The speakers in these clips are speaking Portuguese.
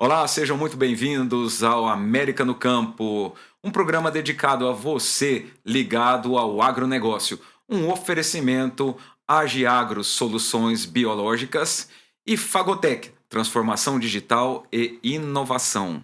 Olá, sejam muito bem-vindos ao América no Campo, um programa dedicado a você ligado ao agronegócio. Um oferecimento Agiagro Soluções Biológicas e Fagotec, Transformação Digital e Inovação.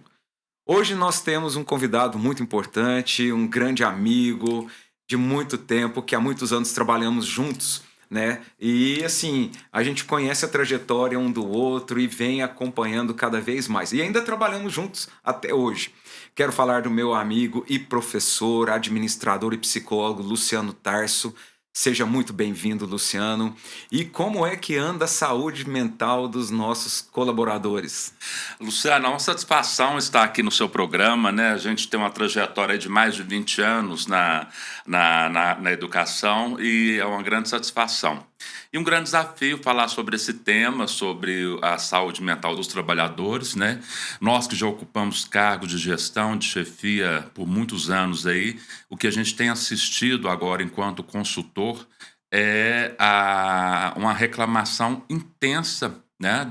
Hoje nós temos um convidado muito importante, um grande amigo de muito tempo, que há muitos anos trabalhamos juntos, né? E assim, a gente conhece a trajetória um do outro e vem acompanhando cada vez mais. E ainda trabalhamos juntos até hoje. Quero falar do meu amigo e professor, administrador e psicólogo Luciano Tarso. Seja muito bem-vindo, Luciano. E como é que anda a saúde mental dos nossos colaboradores? Luciano, é uma satisfação estar aqui no seu programa, né? A gente tem uma trajetória de mais de 20 anos na educação e é uma grande satisfação. E um grande desafio falar sobre esse tema, sobre a saúde mental dos trabalhadores, né? Nós que já ocupamos cargos de gestão, de chefia por muitos anos aí, o que a gente tem assistido agora enquanto consultor é uma reclamação intensa, né,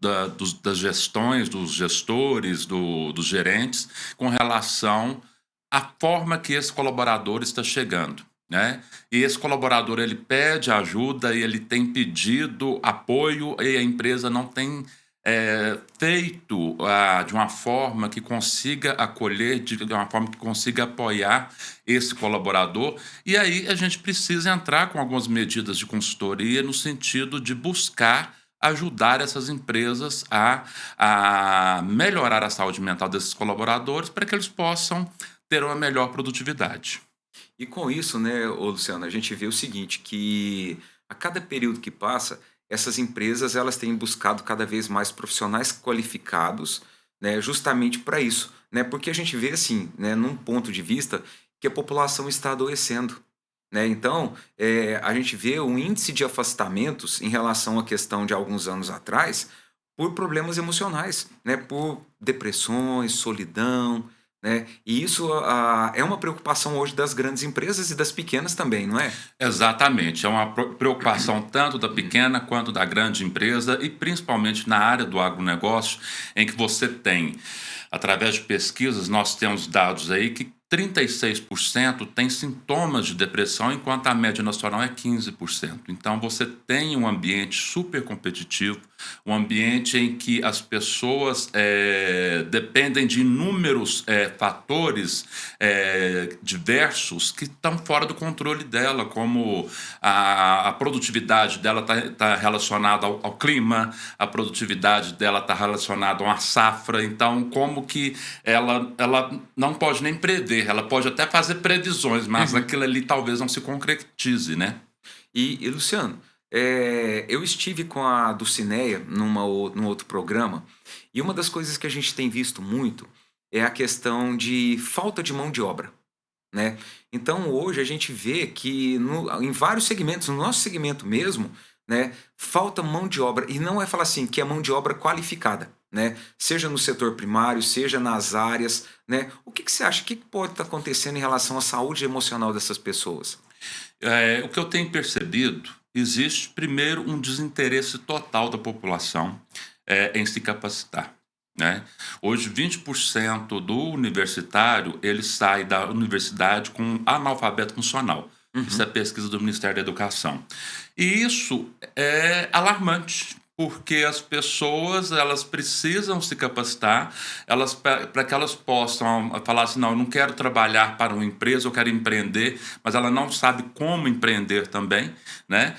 das gestões, dos gestores, dos gerentes, com relação à forma que esse colaborador está chegando, né? E esse colaborador, ele pede ajuda e ele tem pedido apoio e a empresa não tem feito de uma forma que consiga acolher, de uma forma que consiga apoiar esse colaborador. E aí a gente precisa entrar com algumas medidas de consultoria no sentido de buscar ajudar essas empresas a melhorar a saúde mental desses colaboradores para que eles possam ter uma melhor produtividade. E com isso, né, ô Luciano, a gente vê o seguinte, que a cada período que passa, essas empresas elas têm buscado cada vez mais profissionais qualificados, né, justamente para isso, né, porque a gente vê assim, né, num ponto de vista que a população está adoecendo, né, então a gente vê um índice de afastamentos em relação à questão de alguns anos atrás por problemas emocionais, né, por depressões, solidão, né? E isso é uma preocupação hoje das grandes empresas e das pequenas também, não é? Exatamente, é uma preocupação tanto da pequena quanto da grande empresa e principalmente na área do agronegócio, em que você tem, através de pesquisas, nós temos dados aí que 36% tem sintomas de depressão, enquanto a média nacional é 15%. Então você tem um ambiente super competitivo, um ambiente em que as pessoas dependem de inúmeros fatores diversos que estão fora do controle dela, como a produtividade dela está relacionada ao clima, a produtividade dela está relacionada a uma safra. Então, como que ela não pode nem prever, ela pode até fazer previsões, mas Uhum. aquilo ali talvez não se concretize, né? E Luciano, eu estive com a Dulcineia num outro programa, e uma das coisas que a gente tem visto muito é a questão de falta de mão de obra, né? Então hoje a gente vê que em vários segmentos, no nosso segmento mesmo, né, falta mão de obra. E não é falar assim que é mão de obra qualificada, né? Seja no setor primário, seja nas áreas, né? O que você acha? O que pode estar acontecendo em relação à saúde emocional dessas pessoas? O que eu tenho percebido, existe primeiro um desinteresse total da população em se capacitar, né? Hoje 20% do universitário, ele sai da universidade com analfabeto funcional. Isso é Uhum. pesquisa do Ministério da Educação. E isso é alarmante, porque as pessoas, elas precisam se capacitar, elas para que elas possam falar assim: "Não, eu não quero trabalhar para uma empresa, eu quero empreender", mas ela não sabe como empreender também, né.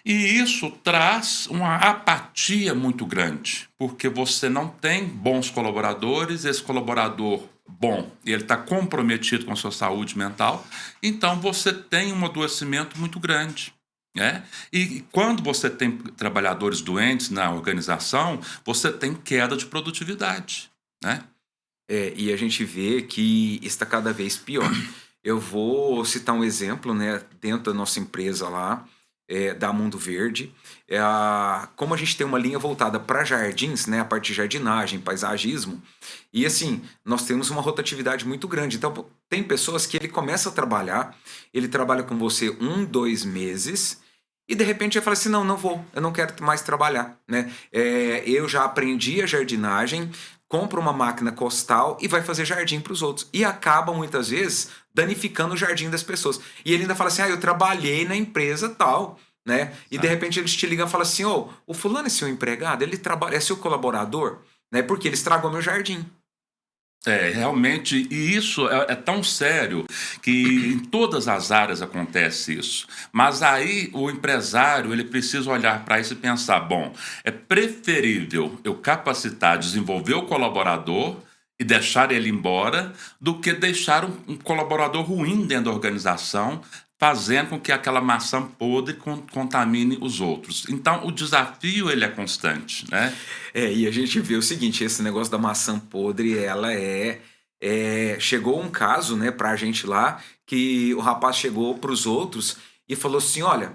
E isso traz uma apatia muito grande, porque você não tem bons colaboradores, esse colaborador bom, ele está comprometido com a sua saúde mental, então você tem um adoecimento muito grande, né. E quando você tem trabalhadores doentes na organização, você tem queda de produtividade, né. E a gente vê que está cada vez pior. Eu vou citar um exemplo, né, dentro da nossa empresa lá, da Mundo Verde, como a gente tem uma linha voltada para jardins, né, a parte de jardinagem, paisagismo, e assim, nós temos uma rotatividade muito grande. Então, pô, tem pessoas que ele começa a trabalhar, ele trabalha com você 2 meses, e de repente ele fala assim: não, não vou, eu não quero mais trabalhar, né? Eu já aprendi a jardinagem, compra uma máquina costal e vai fazer jardim para os outros. E acaba, muitas vezes, danificando o jardim das pessoas. E ele ainda fala assim, eu trabalhei na empresa tal, né? E de repente eles te ligam e falam assim, o fulano é seu empregado, ele trabalha, é seu colaborador, né? Porque ele estragou meu jardim. Realmente, e isso é tão sério que em todas as áreas acontece isso. Mas aí o empresário ele precisa olhar para isso e pensar: bom, é preferível eu capacitar, desenvolver o colaborador e deixar ele embora, do que deixar um colaborador ruim dentro da organização, fazendo com que aquela maçã podre contamine os outros. Então, o desafio ele é constante, né? E a gente vê o seguinte, esse negócio da maçã podre, ela chegou um caso, né, pra gente lá, que o rapaz chegou pros outros e falou assim, olha,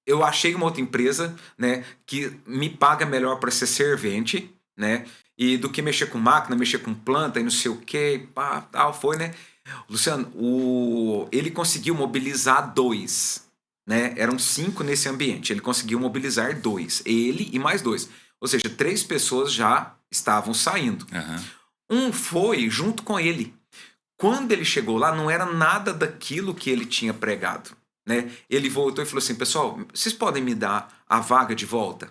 eu achei uma outra empresa, né, que me paga melhor para ser servente, né, e do que mexer com máquina, mexer com planta e não sei o que, pá, tal, foi, né. Luciano, ele conseguiu mobilizar dois, né? Eram cinco nesse ambiente. Ele conseguiu mobilizar dois, ele e mais dois. Ou seja, três pessoas já estavam saindo. Aham. Um foi junto com ele. Quando ele chegou lá, não era nada daquilo que ele tinha pregado, né? Ele voltou e falou assim: pessoal, vocês podem me dar a vaga de volta?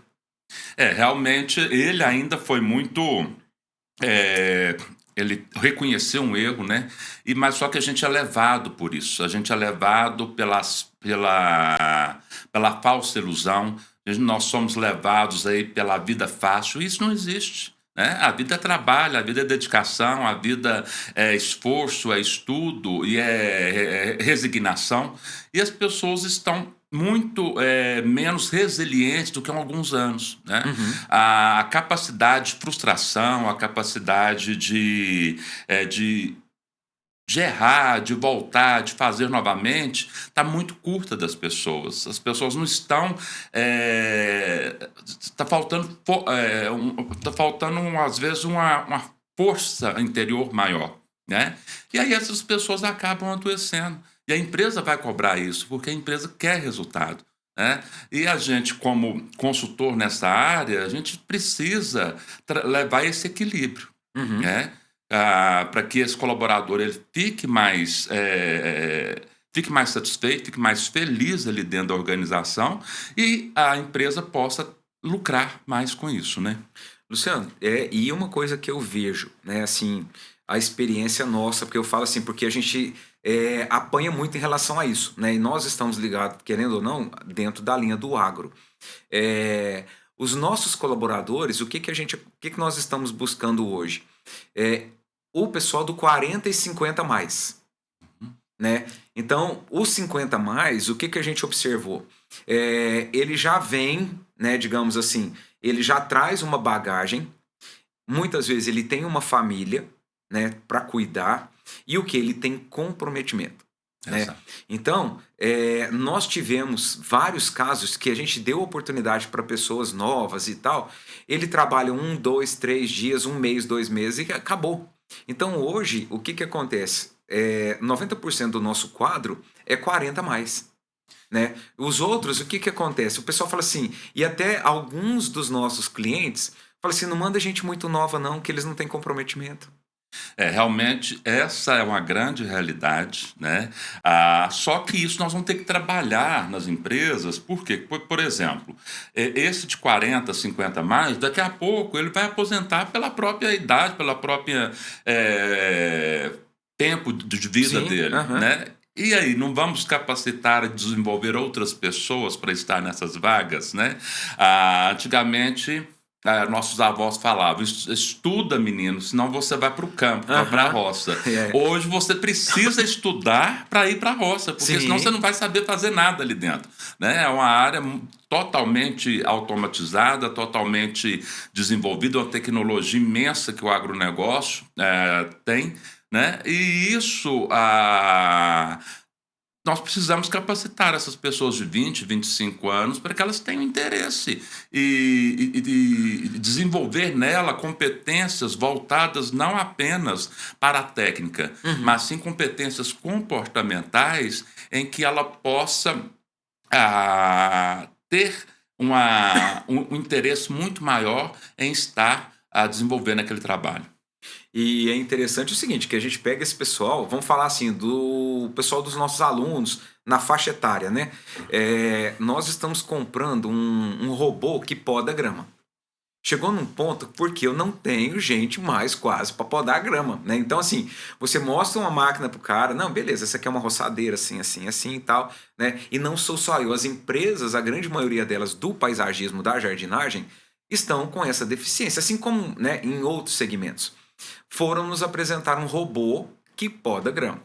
Realmente ele ainda foi muito. eh, Ele reconheceu um erro, né? Mas só que a gente é levado por isso. A gente é levado pela falsa ilusão. Nós somos levados aí pela vida fácil. Isso não existe. Né? A vida é trabalho, a vida é dedicação, a vida é esforço, é estudo e é resignação. E as pessoas estão muito menos resilientes do que há alguns anos. Né? Uhum. A capacidade de frustração, a capacidade de errar, de voltar, de fazer novamente, está muito curta das pessoas. As pessoas não estão. Está faltando, tá faltando às vezes, uma força interior maior. Né? E aí essas pessoas acabam adoecendo. E a empresa vai cobrar isso, porque a empresa quer resultado. Né? E a gente, como consultor nessa área, a gente precisa levar esse equilíbrio. Uhum. Né? Para que esse colaborador ele fique mais satisfeito, fique mais feliz ali dentro da organização e a empresa possa lucrar mais com isso, né? Luciano, e uma coisa que eu vejo, né, assim, a experiência nossa, porque eu falo assim, porque a gente apanha muito em relação a isso, né, e nós estamos ligados, querendo ou não, dentro da linha do agro. É, os nossos colaboradores, o que que nós estamos buscando hoje? É, o pessoal do 40 e 50 mais, né? Então, os 50 mais, o que que a gente observou? Ele já vem, né, digamos assim, ele já traz uma bagagem, muitas vezes ele tem uma família, né, para cuidar, e o que? Ele tem comprometimento. Né? Exato. Então, nós tivemos vários casos que a gente deu oportunidade para pessoas novas e tal. Ele trabalha 1, 2, 3 dias, 1 mês, 2 meses e acabou. Então, hoje, o que que acontece? 90% do nosso quadro é 40 mais. Né? Os outros, o que que acontece? O pessoal fala assim, e até alguns dos nossos clientes falam assim, não manda gente muito nova não, que eles não têm comprometimento. Realmente essa é uma grande realidade, né? Só que isso nós vamos ter que trabalhar nas empresas, porque, por exemplo, esse de 40, 50 mais, daqui a pouco ele vai aposentar pela própria idade, pela própria tempo de vida Sim, dele, aham. né? E aí, não vamos capacitar e desenvolver outras pessoas para estar nessas vagas, né? Antigamente nossos avós falavam: estuda, menino, senão você vai para o campo, vai para a Aham. roça. É. Hoje você precisa estudar para ir para a roça, porque senão você Sim. não vai saber fazer nada ali dentro. Né? É uma área totalmente automatizada, totalmente desenvolvida, uma tecnologia imensa que o agronegócio tem. Né? E isso nós precisamos capacitar essas pessoas de 20, 25 anos para que elas tenham interesse e desenvolver nela competências voltadas não apenas para a técnica, Uhum. mas sim competências comportamentais em que ela possa ter um interesse muito maior em estar a desenvolver naquele trabalho. E é interessante o seguinte, que a gente pega esse pessoal, vamos falar assim, do pessoal dos nossos alunos na faixa etária, né? Nós estamos comprando um robô que poda grama. Chegou num ponto porque eu não tenho gente mais quase para podar a grama, né? Então, assim, você mostra uma máquina pro cara, não, beleza, essa aqui é uma roçadeira, assim, assim, assim e tal, né? E não sou só eu, as empresas, a grande maioria delas do paisagismo, da jardinagem, estão com essa deficiência, assim como, né, em outros segmentos. Foram nos apresentar um robô que poda grama.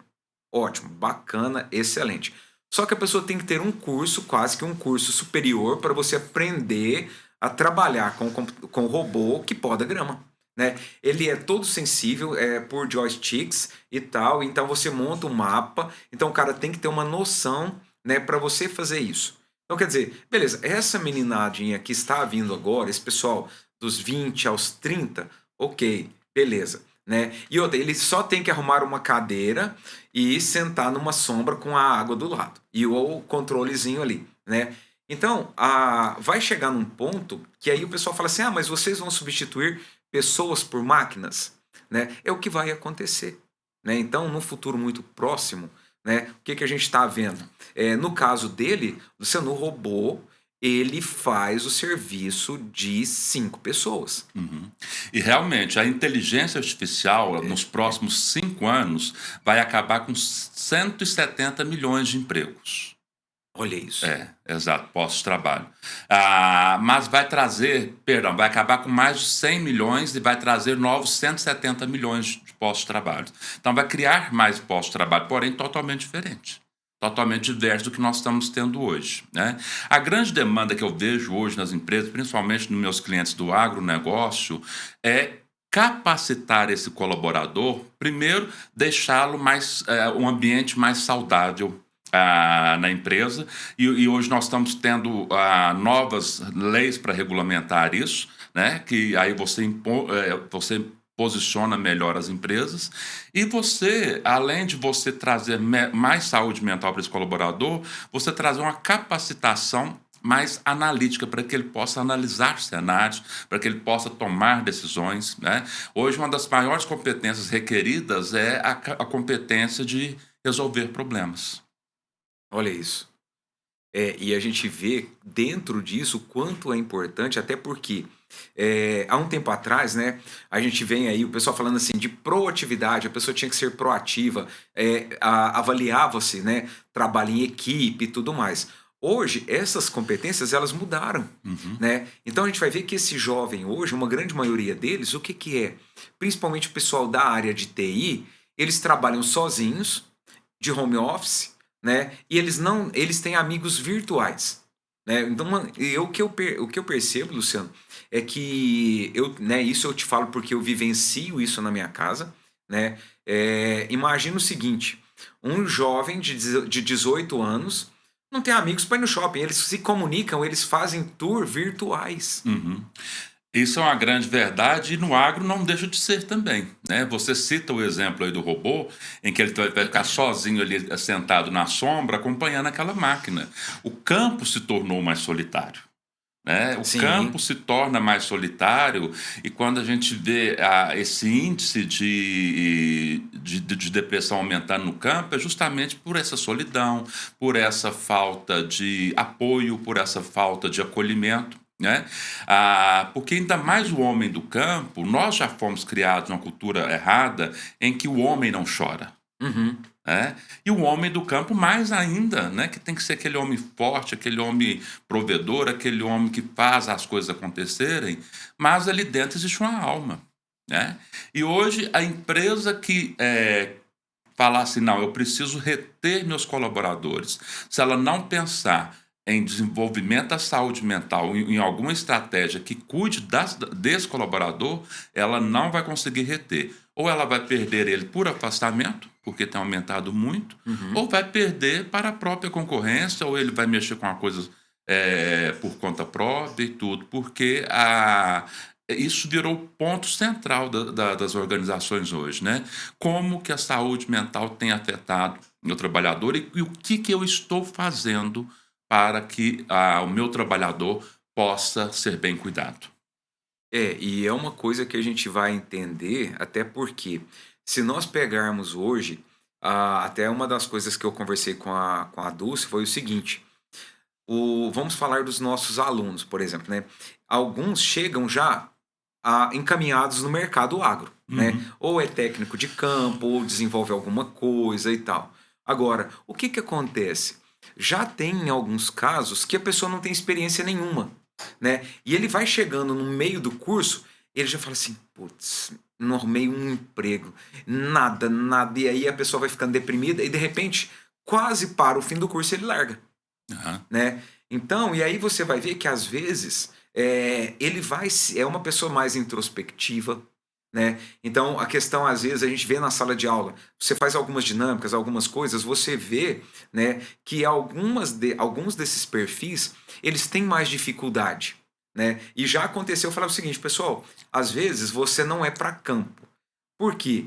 Ótimo, bacana, excelente. Só que a pessoa tem que ter um curso, quase que um curso superior, para você aprender a trabalhar com o robô que poda grama. Né? Ele é todo sensível, é por joysticks e tal, então você monta um mapa, então o cara tem que ter uma noção, né, para você fazer isso. Então quer dizer, beleza, essa meninadinha que está vindo agora, esse pessoal dos 20 aos 30, ok, beleza. Né? E outra, ele só tem que arrumar uma cadeira e sentar numa sombra com a água do lado e o controlezinho ali, né? Então, vai chegar num ponto que aí o pessoal fala assim: ah, mas vocês vão substituir pessoas por máquinas, né? É o que vai acontecer, né? Então, no futuro muito próximo, né? O que a gente está vendo? No caso dele, Luciano, o robô ele faz o serviço de 5 pessoas. Uhum. E realmente, a inteligência artificial, nos próximos 5 anos, vai acabar com 170 milhões de empregos. Olha isso. Exato, postos de trabalho. Mas vai acabar com mais de 100 milhões e vai trazer novos 170 milhões de postos de trabalho. Então, vai criar mais postos de trabalho, porém totalmente diferente. Totalmente diverso do que nós estamos tendo hoje, né? A grande demanda que eu vejo hoje nas empresas, principalmente nos meus clientes do agronegócio, é capacitar esse colaborador, primeiro, deixá-lo um ambiente mais saudável na empresa, e hoje nós estamos tendo novas leis para regulamentar isso, né? Que aí você posiciona melhor as empresas e você, além de você trazer mais saúde mental para esse colaborador, você trazer uma capacitação mais analítica para que ele possa analisar cenários, para que ele possa tomar decisões, né? Hoje, uma das maiores competências requeridas é a competência de resolver problemas. Olha isso. E a gente vê dentro disso o quanto é importante, até porque há um tempo atrás, né, a gente vem aí, o pessoal falando assim de proatividade, a pessoa tinha que ser proativa, avaliava-se, né, trabalho em equipe e tudo mais. Hoje, essas competências, elas mudaram, Uhum. né? Então a gente vai ver que esse jovem hoje, uma grande maioria deles, o que que é? Principalmente o pessoal da área de TI, eles trabalham sozinhos, de home office, né? E eles têm amigos virtuais, né? Então, mano, o que eu percebo, Luciano, é que né, isso eu te falo porque eu vivencio isso na minha casa, né? Imagina o seguinte, um jovem de 18 anos não tem amigos para ir no shopping, eles se comunicam, eles fazem tour virtuais. Uhum. Isso é uma grande verdade e no agro não deixa de ser também, né? Você cita o exemplo aí do robô, em que ele vai ficar sozinho ali sentado na sombra acompanhando aquela máquina. O campo se tornou mais solitário, né? O campo Sim. se torna mais solitário e quando a gente vê esse índice de depressão aumentando no campo é justamente por essa solidão, por essa falta de apoio, por essa falta de acolhimento, né? Porque ainda mais o homem do campo, nós já fomos criados numa cultura errada em que o homem não chora. Uhum. Né? E o homem do campo mais ainda, né? Que tem que ser aquele homem forte, aquele homem provedor, aquele homem que faz as coisas acontecerem, mas ali dentro existe uma alma, né? E hoje a empresa que falar assim, não, eu preciso reter meus colaboradores, se ela não pensar em desenvolvimento da saúde mental, em alguma estratégia que cuide desse colaborador, ela não vai conseguir reter. Ou ela vai perder ele por afastamento, porque tem aumentado muito, Uhum. ou vai perder para a própria concorrência, ou ele vai mexer com uma coisa por conta própria e tudo, porque isso virou o ponto central das organizações hoje, né? Como que a saúde mental tem afetado o meu trabalhador e o que eu estou fazendo para que o meu trabalhador possa ser bem cuidado. E é uma coisa que a gente vai entender, até porque se nós pegarmos hoje, até uma das coisas que eu conversei com a Dulce foi o seguinte: vamos falar dos nossos alunos, por exemplo, né? Alguns chegam já encaminhados no mercado agro, né? Uhum. Ou é técnico de campo, ou desenvolve alguma coisa e tal. Agora, o que que acontece? Já tem em alguns casos que a pessoa não tem experiência nenhuma, né? E ele vai chegando no meio do curso, ele já fala assim, putz, não arrumei um emprego, nada, nada. E aí a pessoa vai ficando deprimida e de repente, quase para o fim do curso, ele larga, Aham. né? Então, e aí você vai ver que às vezes ele é uma pessoa mais introspectiva, né? Então, a questão às vezes a gente vê na sala de aula, você faz algumas dinâmicas, algumas coisas, você vê, né, que alguns desses perfis, eles têm mais dificuldade, né? E já aconteceu, eu falava o seguinte, pessoal, às vezes você não é para campo. Por quê?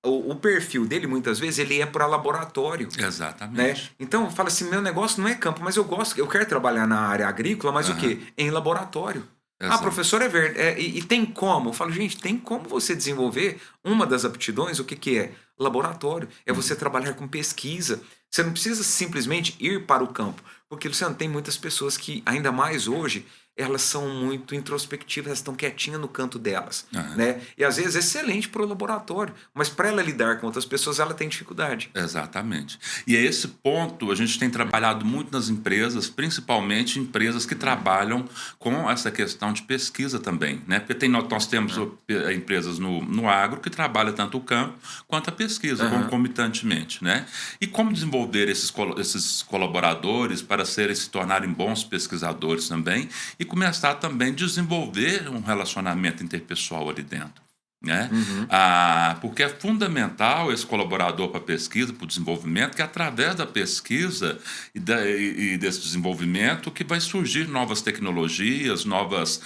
O perfil dele muitas vezes ele é para laboratório, né. Exatamente. Então fala assim: "Meu negócio não é campo, mas eu quero trabalhar na área agrícola, mas o Aham. quê? Em laboratório". "Ah, Exato. professor, e tem como?" Eu falo: "Gente, tem como você desenvolver uma das aptidões, o que que é? Laboratório, é você Uhum. trabalhar com pesquisa. Você não precisa simplesmente ir para o campo", porque, Luciano, tem muitas pessoas que, ainda mais hoje, elas são muito introspectivas, elas estão quietinhas no canto delas, Aham. né. E às vezes é excelente para o laboratório, mas para ela lidar com outras pessoas, ela tem dificuldade. Exatamente. E a esse ponto, a gente tem trabalhado muito nas empresas, principalmente empresas que trabalham com essa questão de pesquisa também, né? Porque nós temos Aham, empresas no agro que trabalham tanto o campo quanto a pesquisa, aham. concomitantemente, né? E como desenvolver esses colaboradores para se tornarem bons pesquisadores também e começar também a desenvolver um relacionamento interpessoal ali dentro. Né? Uhum. Porque é fundamental esse colaborador para a pesquisa, para o desenvolvimento, que é através da pesquisa e desse desenvolvimento que vai surgir novas tecnologias, novas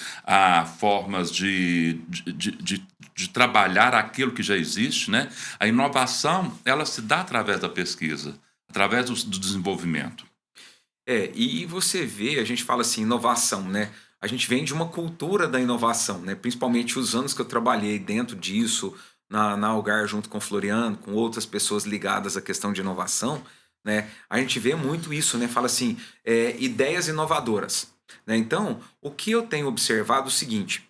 formas de trabalhar aquilo que já existe. Né? A inovação ela se dá através da pesquisa, através do desenvolvimento. E você vê, a gente fala assim, inovação, né? A gente vem de uma cultura da inovação, né? Principalmente os anos que eu trabalhei dentro disso, na Algar, junto com o Floriano, com outras pessoas ligadas à questão de inovação, né? A gente vê muito isso, né? Fala assim, ideias inovadoras, né? Então, o que eu tenho observado é o seguinte,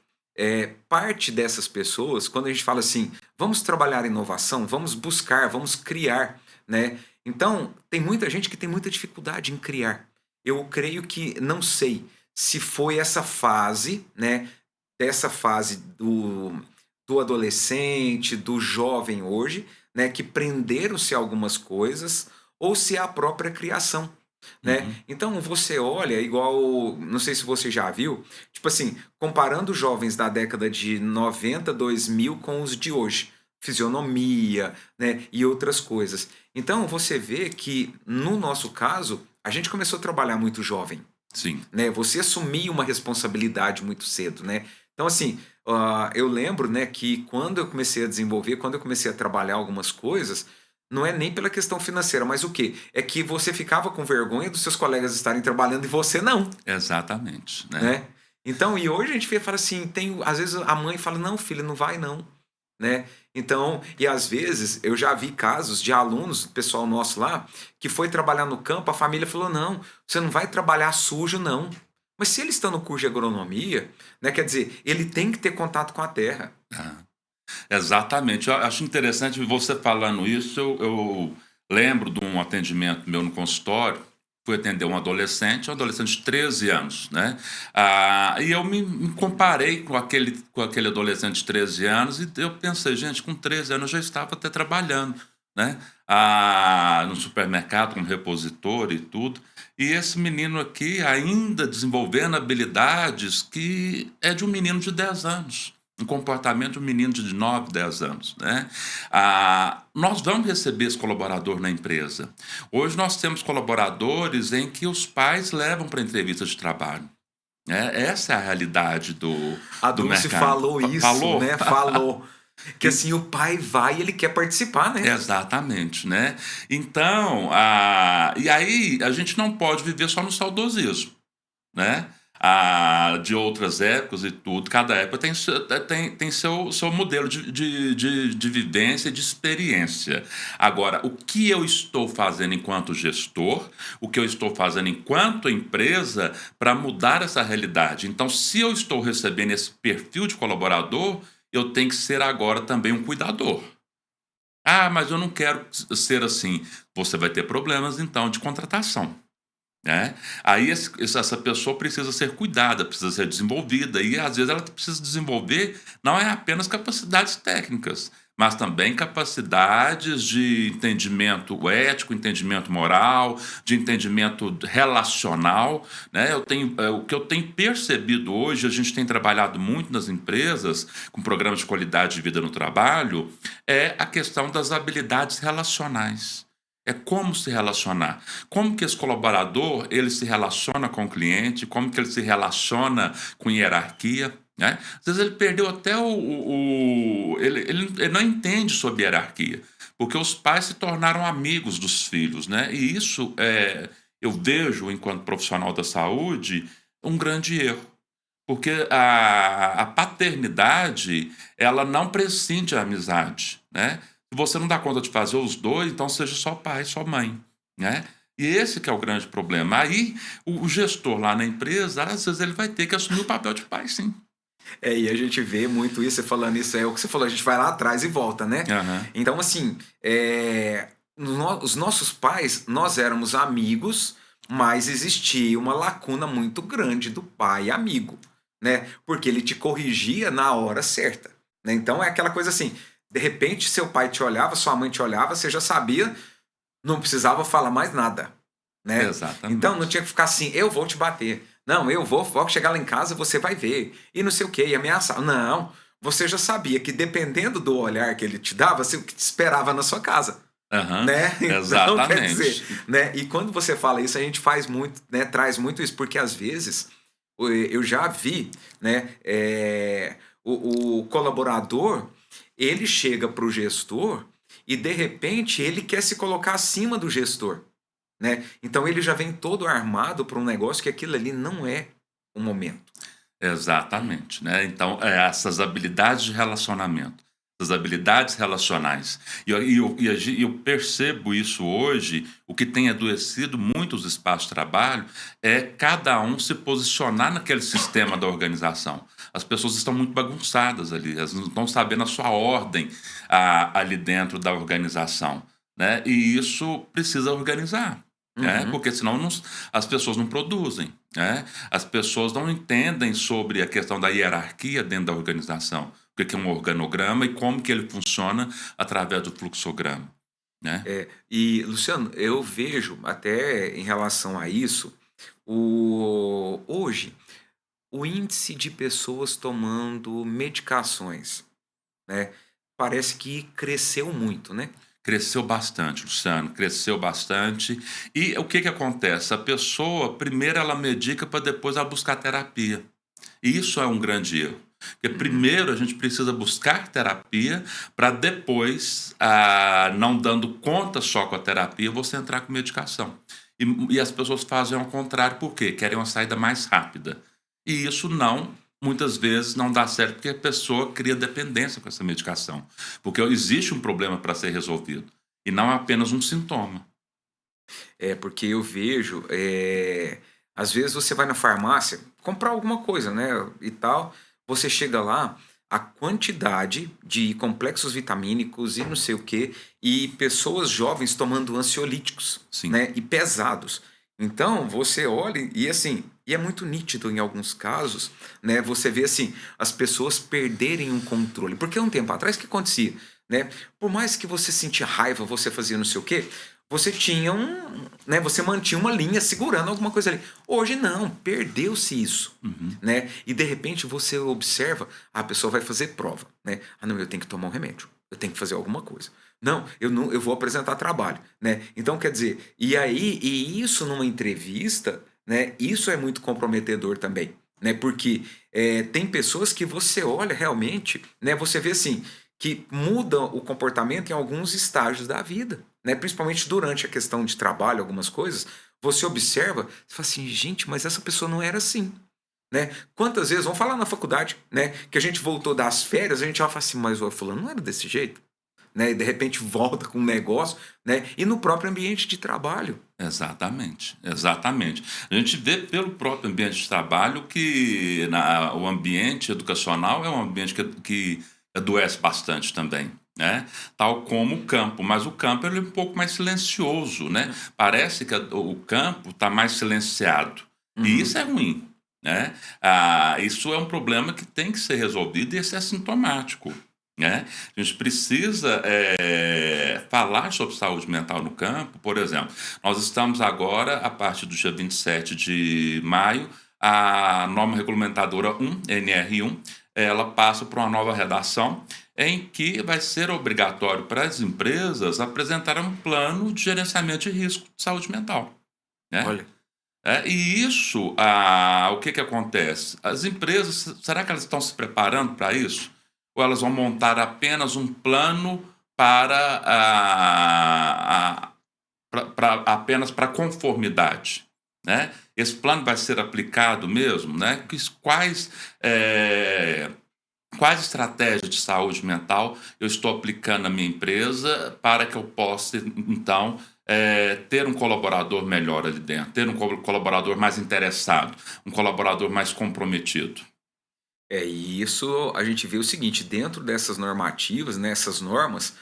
parte dessas pessoas, quando a gente fala assim, vamos trabalhar inovação, vamos buscar, vamos criar, né? Então, tem muita gente que tem muita dificuldade em criar. Eu creio que não sei se foi essa fase, né, dessa fase do adolescente, do jovem hoje, né, que prenderam-se a algumas coisas, ou se é a própria criação, né. Uhum. Então você olha igual, não sei se você já viu, tipo assim, comparando os jovens da década de 90, 2000 com os de hoje, fisionomia, né, e outras coisas. Então você vê que, no nosso caso, a gente começou a trabalhar muito jovem, Sim. né, você assumia uma responsabilidade muito cedo, né. Então assim, eu lembro, né, que quando eu comecei a desenvolver, quando eu comecei a trabalhar algumas coisas, não é nem pela questão financeira, mas o quê? É que você ficava com vergonha dos seus colegas estarem trabalhando e você não, Exatamente, né? né. Então e hoje a gente vê fala assim, tem às vezes a mãe fala: "Não filho, não vai não", né. Então e às vezes eu já vi casos de alunos, pessoal nosso lá, que foi trabalhar no campo, a família falou: "Não, você não vai trabalhar sujo não". Mas se ele está no curso de agronomia, né, quer dizer, ele tem que ter contato com a terra. Ah. Exatamente. Eu acho interessante você falando isso. Eu lembro de um atendimento meu no consultório. Fui atender um adolescente de 13 anos, né? E eu me comparei com aquele adolescente de 13 anos e eu pensei, gente, com 13 anos eu já estava até trabalhando, né? No supermercado, como repositor e tudo. E esse menino aqui ainda desenvolvendo habilidades que é de um menino de 10 anos. Um comportamento de um menino de 9, 10 anos, né? Nós vamos receber esse colaborador na empresa. Hoje nós temos colaboradores em que os pais levam para entrevista de trabalho, né? Essa é a realidade do A do Dulce mercado. falou isso, Falou? né, falou. Que E assim, o pai vai e ele quer participar, né. exatamente, né. Então, e aí a gente não pode viver só no saudosismo, né. de outras épocas e tudo. Cada época tem seu modelo de vivência e de experiência. Agora, o que eu estou fazendo enquanto gestor, o que eu estou fazendo enquanto empresa para mudar essa realidade? Então, se eu estou recebendo esse perfil de colaborador, eu tenho que ser agora também um cuidador. Ah, mas eu não quero ser assim. Você vai ter problemas, então, de contratação. Né? Aí essa pessoa precisa ser cuidada, precisa ser desenvolvida, e às vezes ela precisa desenvolver não é apenas capacidades técnicas, mas também capacidades de entendimento ético, entendimento moral, de entendimento relacional. Né? O que eu tenho percebido hoje, a gente tem trabalhado muito nas empresas, com programas de qualidade de vida no trabalho, é a questão das habilidades relacionais. É como se relacionar. Como que esse colaborador ele se relaciona com o cliente, como que ele se relaciona com hierarquia. Né? Às vezes ele perdeu até ele não entende sobre hierarquia, porque os pais se tornaram amigos dos filhos. Né? E isso, eu vejo, enquanto profissional da saúde, um grande erro. Porque a paternidade, ela não prescinde a amizade, né? Se você não dá conta de fazer os dois, então seja só pai, só mãe, né? E esse que é o grande problema. Aí, o gestor lá na empresa, às vezes ele vai ter que assumir o papel de pai, sim. E a gente vê muito isso, você falando isso, é o que você falou, a gente vai lá atrás e volta, né? Aham. Então, assim, os nossos pais, nós éramos amigos, mas existia uma lacuna muito grande do pai amigo, né? Porque ele te corrigia na hora certa, né? Então é aquela coisa assim, de repente seu pai te olhava, sua mãe te olhava, você já sabia, não precisava falar mais nada, né? Então não Exatamente. tinha que ficar assim, eu vou te bater. Não, eu vou chegar lá em casa, você vai ver. E não sei o que, e ameaçar. Não, você já sabia que dependendo do olhar que ele te dava, você o que te esperava na sua casa, Aham. né? Então, quer dizer, Exatamente. né? E quando você fala isso, a gente faz muito, né? Traz muito isso, porque às vezes eu já vi, né? O colaborador, ele chega para o gestor e de repente ele quer se colocar acima do gestor, né? Então ele já vem todo armado para um negócio que aquilo ali não é o momento. Exatamente, né? Então, essas habilidades de relacionamento, essas habilidades relacionais. E eu percebo isso hoje, o que tem adoecido muito os espaços de trabalho é cada um se posicionar naquele sistema da organização. As pessoas estão muito bagunçadas ali, elas não estão sabendo a sua ordem ali dentro da organização, né? E isso precisa organizar. Né? Uhum. Porque senão as pessoas não produzem. Né? As pessoas não entendem sobre a questão da hierarquia dentro da organização, o que é um organograma e como que ele funciona através do fluxograma. Né? E Luciano, eu vejo até em relação a isso, hoje o índice de pessoas tomando medicações, né? Parece que cresceu muito, né? Cresceu bastante, Luciano, cresceu bastante. E o que que acontece? A pessoa, primeiro ela medica para depois ela buscar terapia. E isso é um grande erro. Porque Uhum. primeiro a gente precisa buscar terapia para depois, não dando conta só com a terapia, você entrar com medicação. E as pessoas fazem ao contrário, por quê? Querem uma saída mais rápida. E isso muitas vezes não dá certo porque a pessoa cria dependência com essa medicação. Porque existe um problema para ser resolvido e não apenas um sintoma. É, porque eu vejo, às vezes você vai na farmácia comprar alguma coisa, né, e tal, você chega lá, a quantidade de complexos vitamínicos e não sei o quê, e pessoas jovens tomando ansiolíticos, Sim, né, e pesados. Então, você olha e assim, e é muito nítido em alguns casos, né, você vê assim, as pessoas perderem um controle. Porque um tempo atrás, o que acontecia? Né? Por mais que você sentia raiva, você fazia não sei o quê, você tinha né, você mantinha uma linha segurando alguma coisa ali. Hoje não, perdeu-se isso, uhum, né? E de repente você observa, a pessoa vai fazer prova, né? Ah, não, eu tenho que tomar um remédio, eu tenho que fazer alguma coisa. Não, eu vou apresentar trabalho, né? Então quer dizer, e isso numa entrevista, né? Isso é muito comprometedor também, né? Porque tem pessoas que você olha realmente, né? Você vê assim que mudam o comportamento em alguns estágios da vida, né? Principalmente durante a questão de trabalho, algumas coisas, você observa, você fala assim, gente, mas essa pessoa não era assim, né? Quantas vezes, vamos falar na faculdade, né? Que a gente voltou das férias, a gente já fala assim, mas o fulano não era desse jeito, né? E de repente volta com um negócio, né? E no próprio ambiente de trabalho. Exatamente, exatamente. A gente vê pelo próprio ambiente de trabalho que o ambiente educacional é um ambiente que adoece bastante também, né? Tal como o campo, mas o campo ele é um pouco mais silencioso, né? Parece que o campo está mais silenciado e Uhum. isso é ruim, né? Isso é um problema que tem que ser resolvido e esse é sintomático. Né? A gente precisa falar sobre saúde mental no campo, por exemplo. Nós estamos agora, a partir do dia 27 de maio, a norma regulamentadora 1, NR1, ela passa por uma nova redação em que vai ser obrigatório para as empresas apresentarem um plano de gerenciamento de risco de saúde mental. Né? Olha, E isso, o que acontece? As empresas, será que elas estão se preparando para isso? Ou elas vão montar apenas um plano para, apenas para conformidade? Né? Esse plano vai ser aplicado mesmo? Né? Quais estratégias de saúde mental eu estou aplicando na minha empresa para que eu possa, então, ter um colaborador melhor ali dentro, ter um colaborador mais interessado, um colaborador mais comprometido? e isso a gente vê o seguinte, dentro dessas normativas, né, essas normas,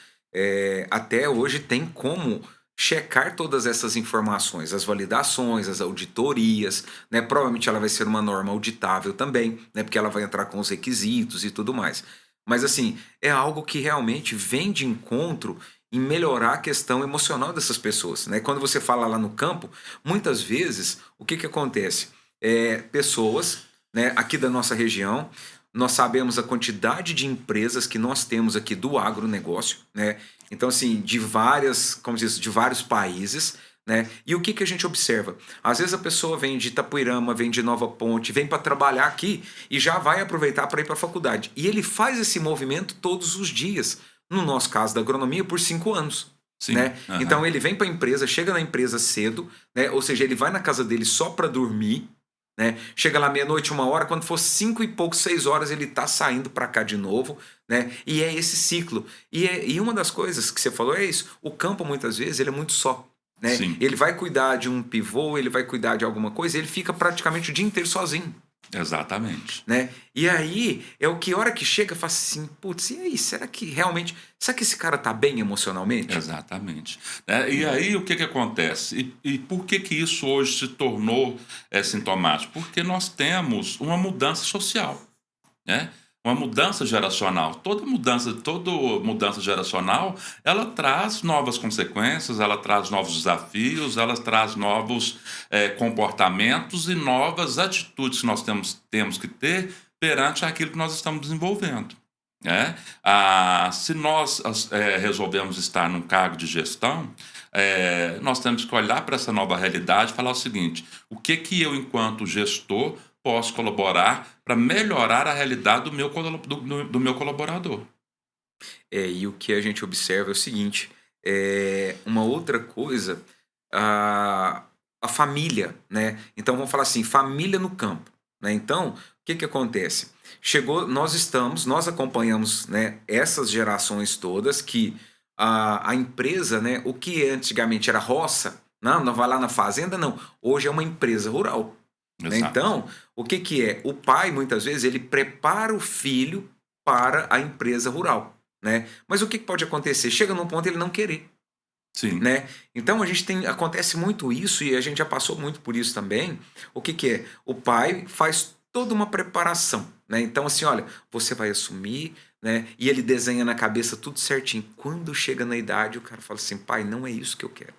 até hoje tem como checar todas essas informações, as validações, as auditorias, né? Provavelmente ela vai ser uma norma auditável também, né? Porque ela vai entrar com os requisitos e tudo mais. Mas assim, é algo que realmente vem de encontro em melhorar a questão emocional dessas pessoas, né? Quando você fala lá no campo, muitas vezes o que acontece? Pessoas, né, aqui da nossa região, nós sabemos a quantidade de empresas que nós temos aqui do agronegócio, né? Então, assim, de várias, como diz, de vários países, né? E o que a gente observa? Às vezes a pessoa vem de Itapuirama, vem de Nova Ponte, vem para trabalhar aqui e já vai aproveitar para ir para a faculdade. E ele faz esse movimento todos os dias. No nosso caso da agronomia, por 5 anos. Sim. Né? Então Aham. ele vem para a empresa, chega na empresa cedo, né? Ou seja, ele vai na casa dele só para dormir, né? Chega lá meia-noite, 1 hora, quando for 5 e pouco, 6 horas, ele tá saindo para cá de novo, né? E é esse ciclo. E uma das coisas que você falou é isso. O campo, muitas vezes, ele é muito só. Né? Sim, Ele vai cuidar de um pivô, ele vai cuidar de alguma coisa, ele fica praticamente o dia inteiro sozinho. exatamente. Né? E aí é o que, a hora que chega, faz assim, putz, e aí, será que esse cara tá bem emocionalmente? Exatamente. Né? E Né? aí o que acontece? E por que isso hoje se tornou sintomático? Porque nós temos uma mudança social, né? Uma mudança geracional. Toda mudança geracional, ela traz novas consequências, ela traz novos desafios, ela traz novos comportamentos e novas atitudes que nós temos que ter perante aquilo que nós estamos desenvolvendo. Né? Se nós resolvemos estar num cargo de gestão, nós temos que olhar para essa nova realidade e falar o seguinte: o que eu, enquanto gestor, posso colaborar para melhorar a realidade do meu colaborador? E o que a gente observa é o seguinte, uma outra coisa, a família, né? Então vamos falar assim, família no campo, né? Então, o que acontece? Nós acompanhamos, né, essas gerações todas que a empresa, né, o que antigamente era roça, não vai lá na fazenda, não. Hoje é uma empresa rural, né? Exato. Então, o que é? O pai, muitas vezes, ele prepara o filho para a empresa rural, né? Mas o que pode acontecer? Chega num ponto ele não querer, Sim, né? Então acontece muito isso e a gente já passou muito por isso também. O que é? O pai faz toda uma preparação, né? Então assim, olha, você vai assumir, né? E ele desenha na cabeça tudo certinho. Quando chega na idade, o cara fala assim, pai, não é isso que eu quero,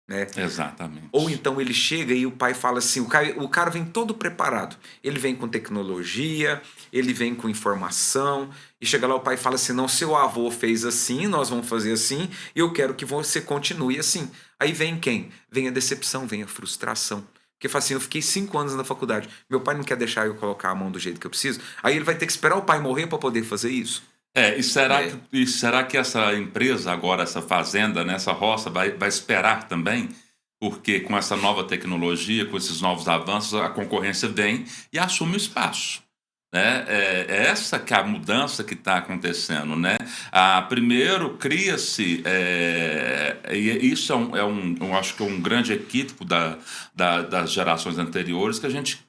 né? Ou exatamente. então ele chega e o pai fala assim, o cara vem todo preparado. Ele vem com tecnologia, ele vem com informação, e chega lá o pai fala assim, não, seu avô fez assim, nós vamos fazer assim, e eu quero que você continue assim. Aí vem quem? Vem a decepção, vem a frustração. Porque fala assim, eu fiquei 5 anos na faculdade, meu pai não quer deixar eu colocar a mão do jeito que eu preciso, aí ele vai ter que esperar o pai morrer para poder fazer isso. É, E será que essa empresa agora, essa fazenda, né, essa roça, vai esperar também? porque com essa nova tecnologia, com esses novos avanços, a concorrência vem e assume o espaço. Né? É essa que é a mudança que está acontecendo, né? Primeiro cria-se, e isso eu acho que é um grande equívoco das gerações anteriores, que a gente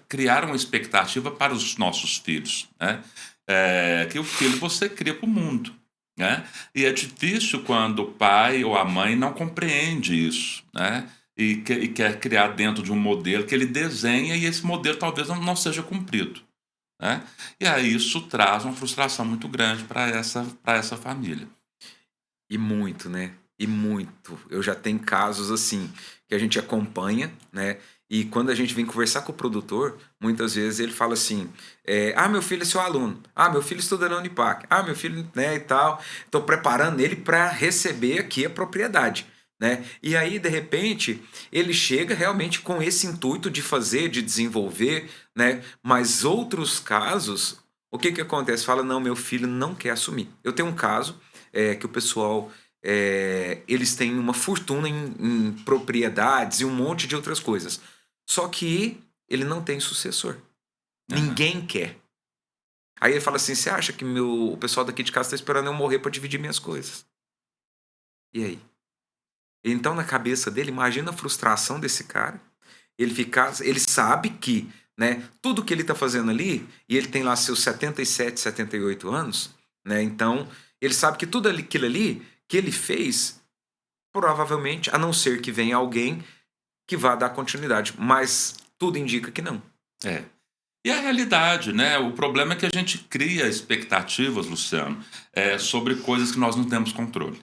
criar uma expectativa para os nossos filhos, né? Que o filho você cria para o mundo, né? E é difícil quando o pai ou a mãe não compreende isso, né? E quer criar dentro de um modelo que ele desenha e esse modelo talvez não seja cumprido, né? E aí isso traz uma frustração muito grande para essa família. E muito, né? E muito. Eu já tenho casos assim que a gente acompanha, né? E quando a gente vem conversar com o produtor, muitas vezes ele fala assim: meu filho é seu aluno, meu filho estuda na Unipac, meu filho, né, e tal, estou preparando ele para receber aqui a propriedade, né? E aí, de repente, ele chega realmente com esse intuito de fazer, de desenvolver, né? Mas outros casos, o que acontece? Fala: não, meu filho não quer assumir. Eu tenho um caso que o pessoal eles têm uma fortuna em propriedades e um monte de outras coisas. Só que ele não tem sucessor. Aham. Ninguém quer. Aí ele fala assim: você acha que o pessoal daqui de casa está esperando eu morrer para dividir minhas coisas? E aí? Então, na cabeça dele, imagina a frustração desse cara. Ele sabe que, né, tudo que ele está fazendo ali, e ele tem lá seus 77, 78 anos, né? Então, ele sabe que tudo aquilo ali que ele fez, provavelmente, a não ser que venha alguém que vá dar continuidade, mas tudo indica que não. É. E a realidade, né? O problema é que a gente cria expectativas, Luciano, sobre coisas que nós não temos controle.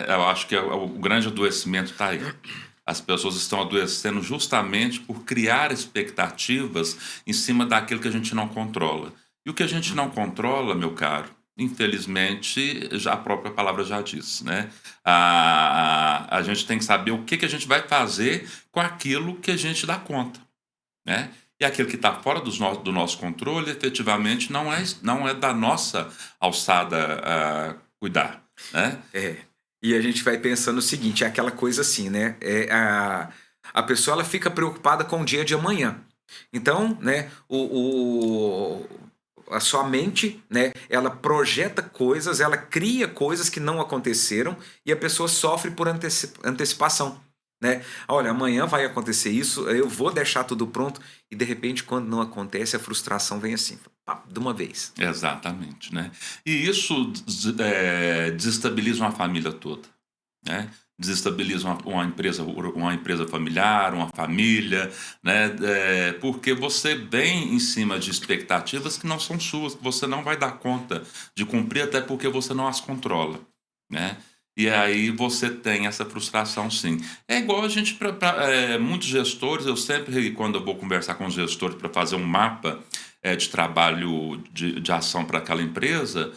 Eu acho que o grande adoecimento está aí. As pessoas estão adoecendo justamente por criar expectativas em cima daquilo que a gente não controla. E o que a gente não controla, meu caro, infelizmente, já a própria palavra já diz, né? A gente tem que saber o que a gente vai fazer com aquilo que a gente dá conta, né? E aquilo que está fora do nosso controle, efetivamente, não é da nossa alçada cuidar, né? E a gente vai pensando o seguinte, é aquela coisa assim, né? A pessoa ela fica preocupada com o dia de amanhã. Então, né, a sua mente, né, ela projeta coisas, ela cria coisas que não aconteceram e a pessoa sofre por antecipação, né? Olha, amanhã vai acontecer isso, eu vou deixar tudo pronto e de repente quando não acontece a frustração vem assim, pá, de uma vez. Exatamente, né? E isso desestabiliza uma família toda, né? Desestabiliza uma empresa familiar, uma família, né? Porque você vem em cima de expectativas que não são suas, que você não vai dar conta de cumprir, até porque você não as controla, né? E aí você tem essa frustração, sim. É igual a gente, muitos gestores, eu sempre, quando eu vou conversar com os gestores para fazer um mapa de trabalho, de ação para aquela empresa,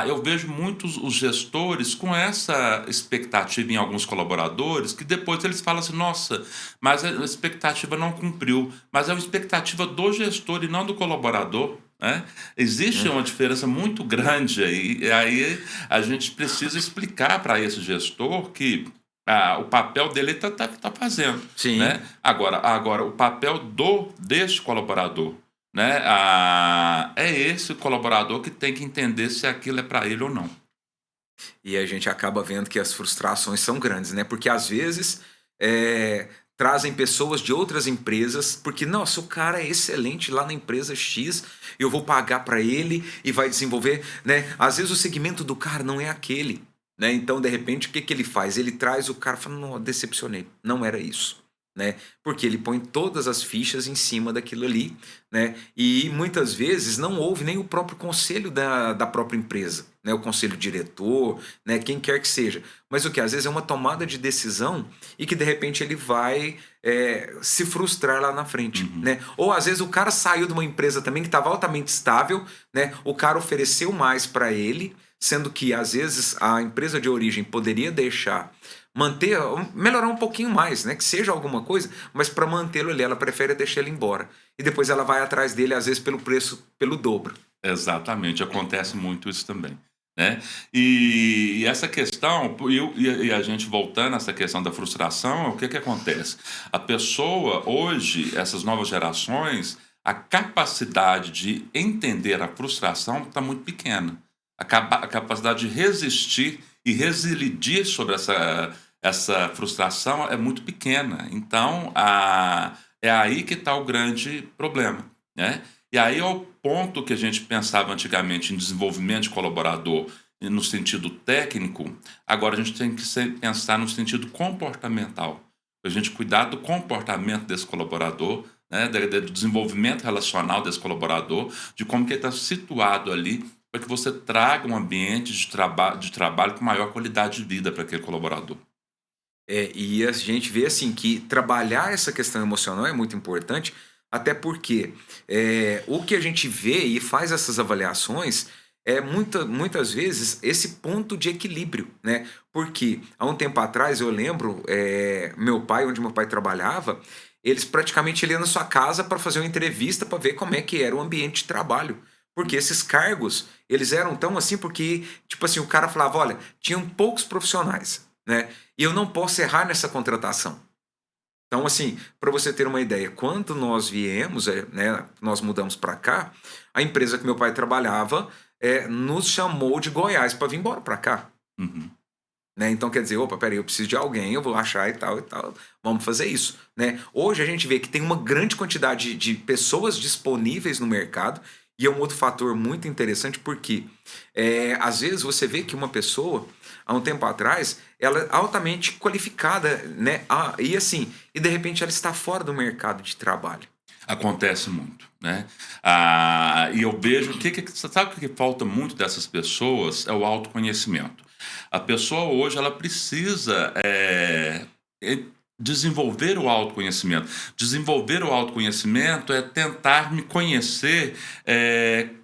eu vejo muitos os gestores com essa expectativa em alguns colaboradores, que depois eles falam assim: nossa, mas a expectativa não cumpriu. Mas é uma expectativa do gestor e não do colaborador, né? Existe uma diferença muito grande aí, e aí a gente precisa explicar para esse gestor que o papel dele está fazendo, Sim. né? Agora o papel deste colaborador, né? É esse colaborador que tem que entender se aquilo é para ele ou não. E a gente acaba vendo que as frustrações são grandes, né? Porque às vezes trazem pessoas de outras empresas, porque, nossa, o cara é excelente lá na empresa X, eu vou pagar para ele e vai desenvolver, né? Às vezes o segmento do cara não é aquele, né? Então, de repente, o que ele faz? Ele traz o cara e fala: não, decepcionei, não era isso. Né? Porque ele põe todas as fichas em cima daquilo ali, né? E muitas vezes não houve nem o próprio conselho da própria empresa, né? O conselho diretor, né? Quem quer que seja. Mas o que? Às vezes é uma tomada de decisão e que de repente ele vai se frustrar lá na frente, Uhum. né? Ou às vezes o cara saiu de uma empresa também que estava altamente estável, né? O cara ofereceu mais para ele, sendo que às vezes a empresa de origem poderia deixar manter, melhorar um pouquinho mais, né? Que seja alguma coisa, mas para mantê-lo ali, ela prefere deixar ele embora. E depois ela vai atrás dele, às vezes, pelo preço, pelo dobro. Exatamente, acontece muito isso também. né? E essa questão, e a gente voltando a essa questão da frustração, o que que acontece? A pessoa, hoje, essas novas gerações, a capacidade de entender a frustração está muito pequena. A capacidade de resistir e residir sobre essa frustração é muito pequena. Então, é aí que está o grande problema, né? E aí é o ponto que a gente pensava antigamente em desenvolvimento de colaborador no sentido técnico, agora a gente tem que pensar no sentido comportamental. A gente cuidar do comportamento desse colaborador, né, do desenvolvimento relacional desse colaborador, de como que ele está situado ali, para que você traga um ambiente de trabalho com maior qualidade de vida para aquele colaborador. E a gente vê assim que trabalhar essa questão emocional é muito importante, até porque o que a gente vê e faz essas avaliações é muitas vezes esse ponto de equilíbrio, né? Porque há um tempo atrás eu lembro, meu pai, onde meu pai trabalhava, eles praticamente iam na sua casa para fazer uma entrevista para ver como é que era o ambiente de trabalho. Porque esses cargos, eles eram tão assim, porque, tipo assim, o cara falava: olha, tinham poucos profissionais, né? E eu não posso errar nessa contratação. Então, assim, para você ter uma ideia, quando nós viemos, né, nós mudamos para cá, a empresa que meu pai trabalhava nos chamou de Goiás para vir embora para cá. Uhum. Né? Então quer dizer, opa, peraí, eu preciso de alguém, eu vou achar e tal, vamos fazer isso. Né? Hoje a gente vê que tem uma grande quantidade de pessoas disponíveis no mercado, e é um outro fator muito interessante porque às vezes você vê que uma pessoa, há um tempo atrás, ela é altamente qualificada, né? E assim, e de repente ela está fora do mercado de trabalho. Acontece muito, né? E eu vejo sabe o que falta muito dessas pessoas? É o autoconhecimento. A pessoa hoje ela precisa desenvolver o autoconhecimento. Desenvolver o autoconhecimento é tentar me conhecer,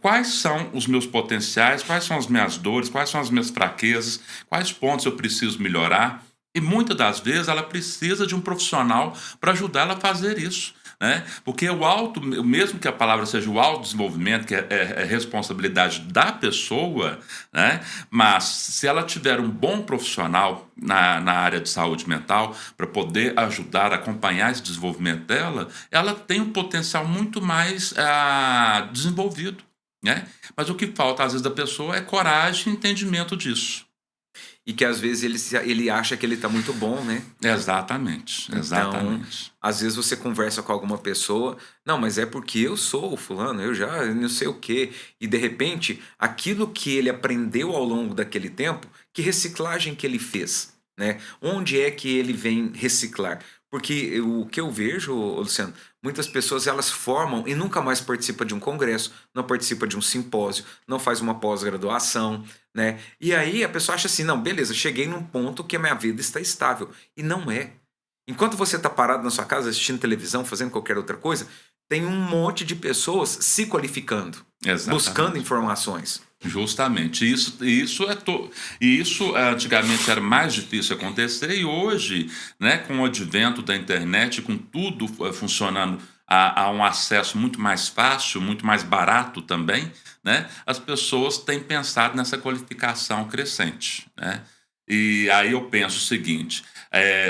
quais são os meus potenciais, quais são as minhas dores, quais são as minhas fraquezas, quais pontos eu preciso melhorar. E muitas das vezes ela precisa de um profissional para ajudar ela a fazer isso, né? Porque mesmo que a palavra seja o autodesenvolvimento, que é responsabilidade da pessoa, né? Mas se ela tiver um bom profissional na área de saúde mental para poder ajudar, acompanhar esse desenvolvimento dela, ela tem um potencial muito mais desenvolvido, né? Mas o que falta às vezes da pessoa é coragem e entendimento disso. E que às vezes ele acha que ele está muito bom, né? Exatamente, Então, exatamente. às vezes você conversa com alguma pessoa, não, mas é porque eu sou o fulano, eu já não sei o quê. E de repente, aquilo que ele aprendeu ao longo daquele tempo, que reciclagem que ele fez, né? Onde é que ele vem reciclar? Porque o que eu vejo, ô Luciano, muitas pessoas elas formam e nunca mais participa de um congresso, não participa de um simpósio, não faz uma pós-graduação, né? E aí a pessoa acha assim, não, beleza, cheguei num ponto que a minha vida está estável. E não é. Enquanto você está parado na sua casa assistindo televisão, fazendo qualquer outra coisa, tem um monte de pessoas se qualificando, buscando Exatamente. informações. Justamente. Isso antigamente era mais difícil acontecer e hoje, né, com o advento da internet, com tudo funcionando a um acesso muito mais fácil, muito mais barato também, né, as pessoas têm pensado nessa qualificação crescente, né? E aí eu penso o seguinte: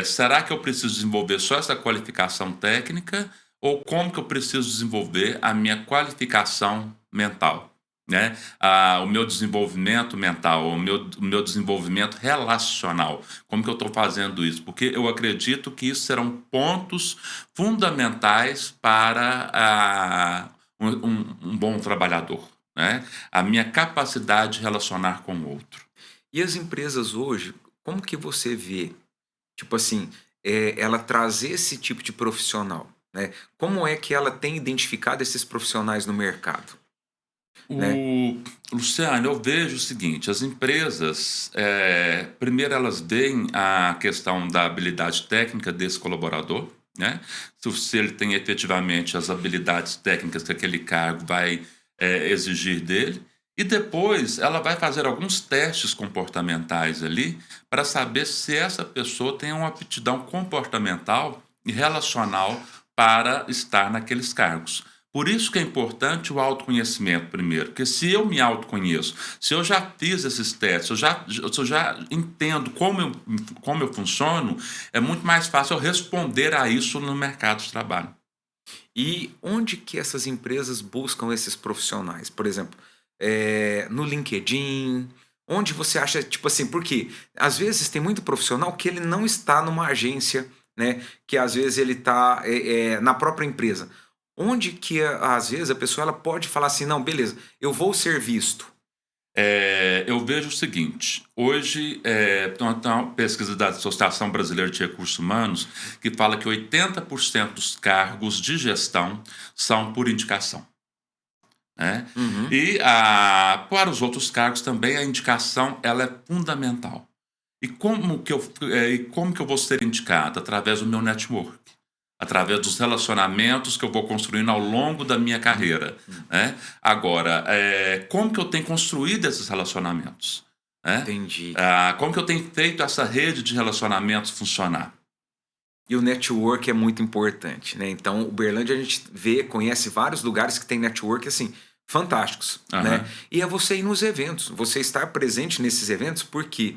será que eu preciso desenvolver só essa qualificação técnica ou como que eu preciso desenvolver a minha qualificação mental? Né? O meu desenvolvimento mental, o meu desenvolvimento relacional. Como que eu estou fazendo isso? Porque eu acredito que isso serão pontos fundamentais para um bom trabalhador, né? A minha capacidade de relacionar com o outro. E as empresas hoje, como que você vê, tipo assim, ela trazer esse tipo de profissional, né? Como é que ela tem identificado esses profissionais no mercado, né? Luciano, eu vejo o seguinte: as empresas, primeiro elas veem a questão da habilidade técnica desse colaborador, né? Se ele tem efetivamente as habilidades técnicas que aquele cargo vai exigir dele, e depois ela vai fazer alguns testes comportamentais ali para saber se essa pessoa tem uma aptidão comportamental e relacional para estar naqueles cargos. Por isso que é importante o autoconhecimento primeiro, porque se eu me autoconheço, se eu já fiz esses testes, se eu já entendo como eu funciono, é muito mais fácil eu responder a isso no mercado de trabalho. E onde que essas empresas buscam esses profissionais? Por exemplo, no LinkedIn, onde você acha, tipo assim, porque às vezes tem muito profissional que ele não está numa agência, né? Que às vezes ele está na própria empresa. Onde que às vezes a pessoa ela pode falar assim, não, beleza, eu vou ser visto. Eu vejo o seguinte, hoje tem uma pesquisa da Associação Brasileira de Recursos Humanos que fala que 80% dos cargos de gestão são por indicação. Né? Uhum, E para os outros cargos também a indicação ela é fundamental. E como que eu vou ser indicado? Através do meu network, através dos relacionamentos que eu vou construindo ao longo da minha carreira. Né? Agora, como que eu tenho construído esses relacionamentos? Né? entendi. Como que eu tenho feito essa rede de relacionamentos funcionar? E o network é muito importante, né? Então, Uberlândia a gente vê, conhece vários lugares que tem network, assim, fantásticos, né? Aham. E é você ir nos eventos, você estar presente nesses eventos, porque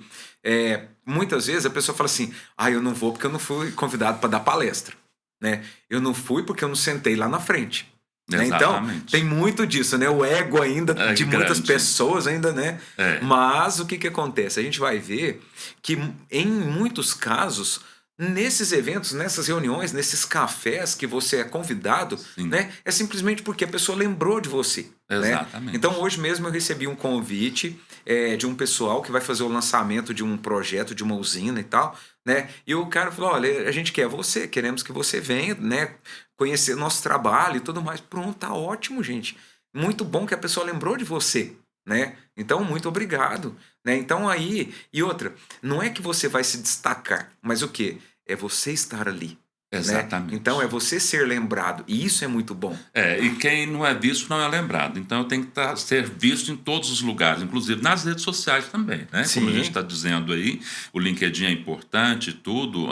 muitas vezes a pessoa fala assim, eu não vou porque eu não fui convidado para dar palestra, né? Eu não fui porque eu não sentei lá na frente. Né? Então, Exatamente. tem muito disso, né? O ego ainda É de muitas grande. pessoas ainda, né? É. Mas o que que acontece? A gente vai ver que em muitos casos, nesses eventos, nessas reuniões, nesses cafés que você é convidado, Sim, né? É simplesmente porque a pessoa lembrou de você, né? Então, exatamente. hoje mesmo eu recebi um convite de um pessoal que vai fazer o lançamento de um projeto, de uma usina e tal, né? E o cara falou, olha, a gente quer você, queremos que você venha, né? Conhecer nosso trabalho e tudo mais. Pronto, tá ótimo, gente. Muito bom que a pessoa lembrou de você, né? Então, muito obrigado, né? Então aí, e outra, não é que você vai se destacar, mas o quê? É você estar ali, né? Então é Exatamente. você ser lembrado, e isso é muito bom. E quem não é visto não é lembrado. Então eu tenho que ser visto em todos os lugares, inclusive nas redes sociais também, né? Como a gente Sim, está dizendo aí, o LinkedIn é importante e tudo,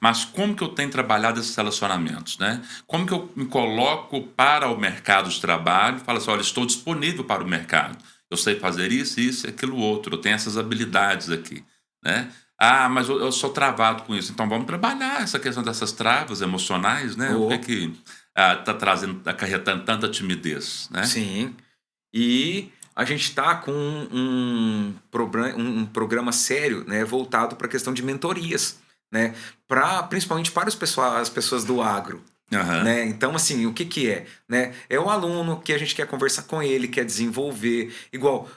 mas como que eu tenho trabalhado esses relacionamentos, né? Como que eu me coloco para o mercado de trabalho, falo assim, olha, estou disponível para o mercado, eu sei fazer isso, isso e aquilo outro, eu tenho essas habilidades aqui, né? Mas eu sou travado com isso. Então vamos trabalhar essa questão dessas travas emocionais, né? O que oh, que está trazendo, acarretando tanta timidez, né? sim. E a gente está com um programa sério, né, voltado para a questão de mentorias, né? Principalmente para as pessoas do agro. Aham. Né? Então, assim, o que que é? Né? É o aluno que a gente quer conversar com ele, quer desenvolver. Igual,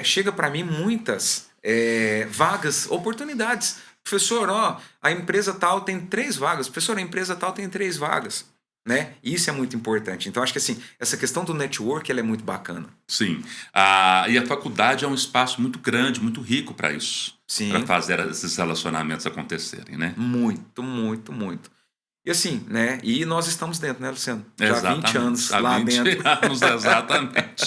chega para mim muitas vagas, oportunidades. Professor, ó, a empresa tal tem 3 vagas. Professor, a empresa tal tem 3 vagas. Né? Isso é muito importante. Então, acho que assim, essa questão do network ela é muito bacana. Sim. E a faculdade é um espaço muito grande, muito rico para isso, para Sim, fazer esses relacionamentos acontecerem, né? muito, muito, muito. E assim, né? E nós estamos dentro, né, Luciano? Já há 20 Exatamente. anos Há lá 20 dentro. anos, exatamente.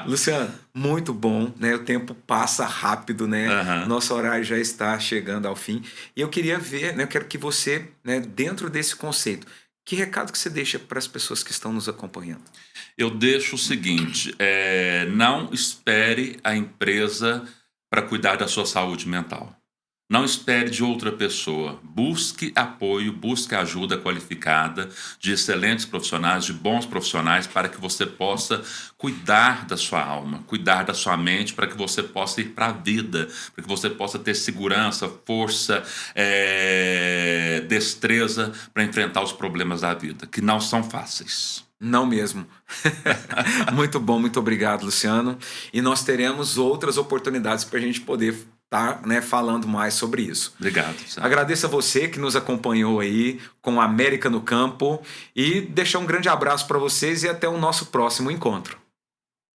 Luciano, muito bom, né? O tempo passa rápido, né? Aham. Nosso horário já está chegando ao fim. E eu queria ver, né? Eu quero que você, né, dentro desse conceito, que recado que você deixa para as pessoas que estão nos acompanhando? Eu deixo o seguinte: não espere a empresa para cuidar da sua saúde mental. Não espere de outra pessoa. Busque apoio, busque ajuda qualificada de excelentes profissionais, de bons profissionais, para que você possa cuidar da sua alma, cuidar da sua mente, para que você possa ir para a vida, para que você possa ter segurança, força, destreza para enfrentar os problemas da vida, que não são fáceis. Não mesmo. Muito bom, muito obrigado, Luciano. E nós teremos outras oportunidades para a gente poder estar, né, falando mais sobre isso. Obrigado, Sam. Agradeço a você que nos acompanhou aí com a América no Campo e deixar um grande abraço para vocês e até o nosso próximo encontro.